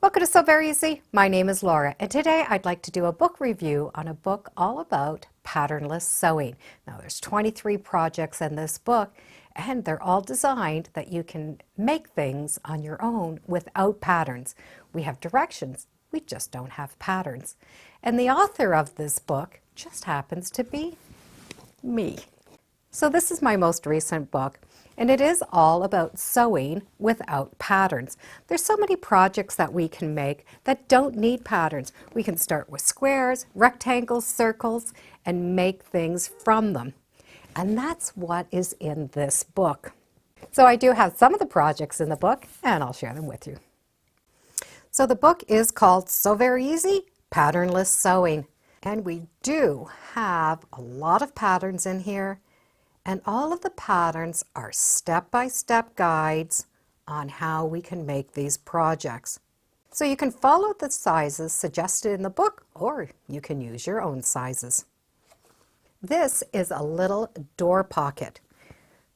Welcome to Sew Very Easy. My name is Laura, and today I'd like to do a book review on a book all about patternless sewing. Now there's 23 projects in this book, and they're all designed that you can make things on your own without patterns. We have directions, we just don't have patterns. And the author of this book just happens to be me. So this is my most recent book, and it is all about sewing without patterns. There's so many projects that we can make that don't need patterns. We can start with squares, rectangles, circles, and make things from them. And that's what is in this book. So I do have some of the projects in the book, and I'll share them with you. So the book is called Sew Very Easy, Patternless Sewing. And we do have a lot of patterns in here. And all of the patterns are step-by-step guides on how we can make these projects. So you can follow the sizes suggested in the book, or you can use your own sizes. This is a little door pocket.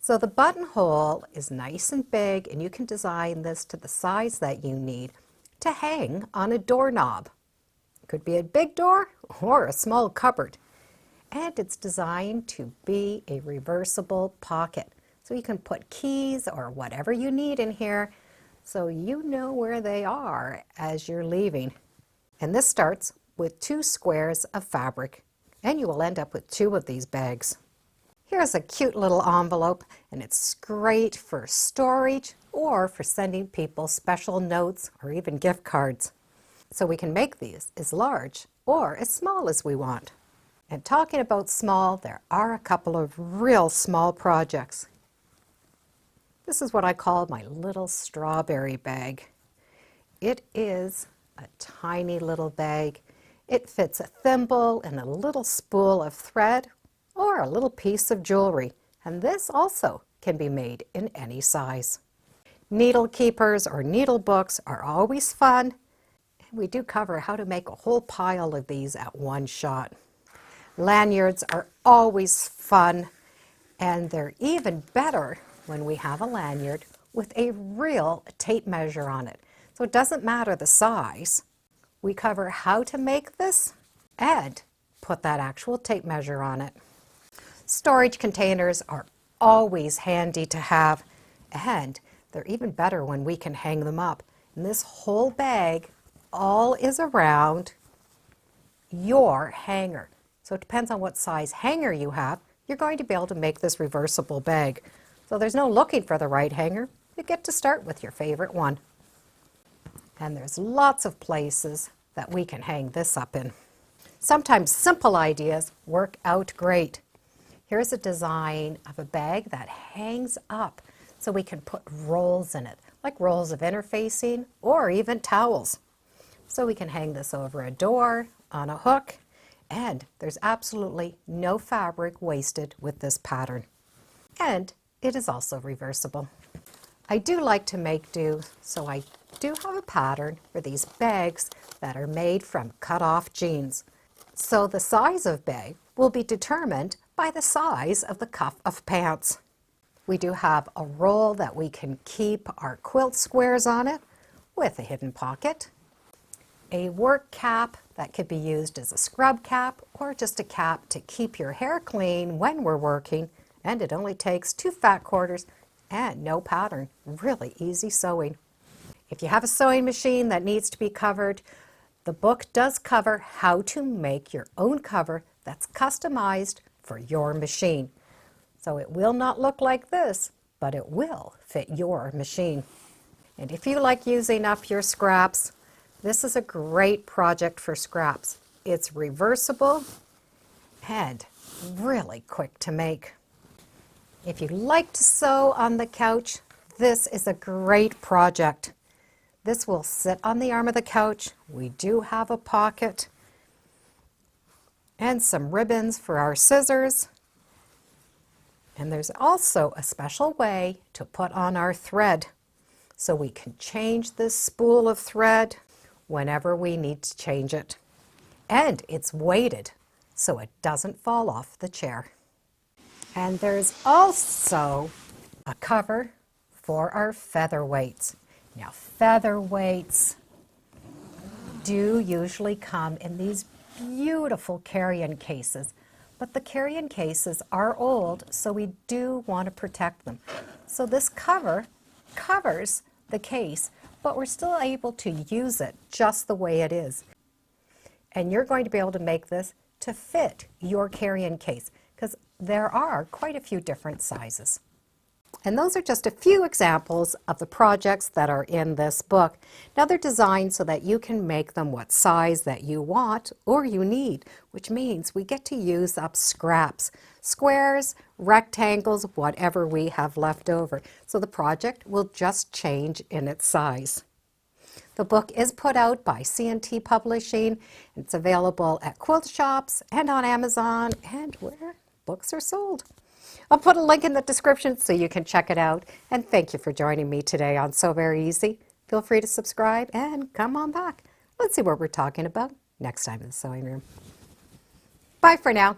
So the buttonhole is nice and big, and you can design this to the size that you need to hang on a doorknob. It could be a big door or a small cupboard. And it's designed to be a reversible pocket. So you can put keys or whatever you need in here so you know where they are as you're leaving. And this starts with 2 squares of fabric, and you will end up with 2 of these bags. Here's a cute little envelope, and it's great for storage or for sending people special notes or even gift cards. So we can make these as large or as small as we want. And talking about small, there are a couple of real small projects. This is what I call my little strawberry bag. It is a tiny little bag. It fits a thimble and a little spool of thread or a little piece of jewelry. And this also can be made in any size. Needle keepers or needle books are always fun. And we do cover how to make a whole pile of these at one shot. Lanyards are always fun, and they're even better when we have a lanyard with a real tape measure on it. So it doesn't matter the size. We cover how to make this and put that actual tape measure on it. Storage containers are always handy to have, and they're even better when we can hang them up. And this whole bag all is around your hanger. So it depends on what size hanger you have, you're going to be able to make this reversible bag. So there's no looking for the right hanger. You get to start with your favorite one. And there's lots of places that we can hang this up in. Sometimes simple ideas work out great. Here's a design of a bag that hangs up so we can put rolls in it, like rolls of interfacing or even towels. So we can hang this over a door on a hook. And there's absolutely no fabric wasted with this pattern. And it is also reversible. I do like to make do, so I do have a pattern for these bags that are made from cut-off jeans. So the size of bag will be determined by the size of the cuff of pants. We do have a roll that we can keep our quilt squares on it with a hidden pocket. A work cap that could be used as a scrub cap or just a cap to keep your hair clean when we're working, and it only takes 2 fat quarters and no pattern. Really easy sewing. If you have a sewing machine that needs to be covered, the book does cover how to make your own cover that's customized for your machine. So it will not look like this, but it will fit your machine. And if you like using up your scraps, this is a great project for scraps. It's reversible and really quick to make. If you like to sew on the couch, this is a great project. This will sit on the arm of the couch. We do have a pocket and some ribbons for our scissors. And there's also a special way to put on our thread. So we can change this spool of thread whenever we need to change it. And it's weighted so it doesn't fall off the chair. And there's also a cover for our featherweights. Now featherweights do usually come in these beautiful carry-in cases, but the carry-in cases are old, so we do want to protect them. So this cover covers the case, but we're still able to use it just the way it is. And you're going to be able to make this to fit your carry-in case, because there are quite a few different sizes. And those are just a few examples of the projects that are in this book. Now they're designed so that you can make them what size that you want or you need, which means we get to use up scraps, squares, rectangles, whatever we have left over. So the project will just change in its size. The book is put out by C&T Publishing. It's available at quilt shops and on Amazon and where books are sold. I'll put a link in the description so you can check it out. And thank you for joining me today on Sew Very Easy. Feel free to subscribe and come on back. Let's see what we're talking about next time in the sewing room. Bye for now.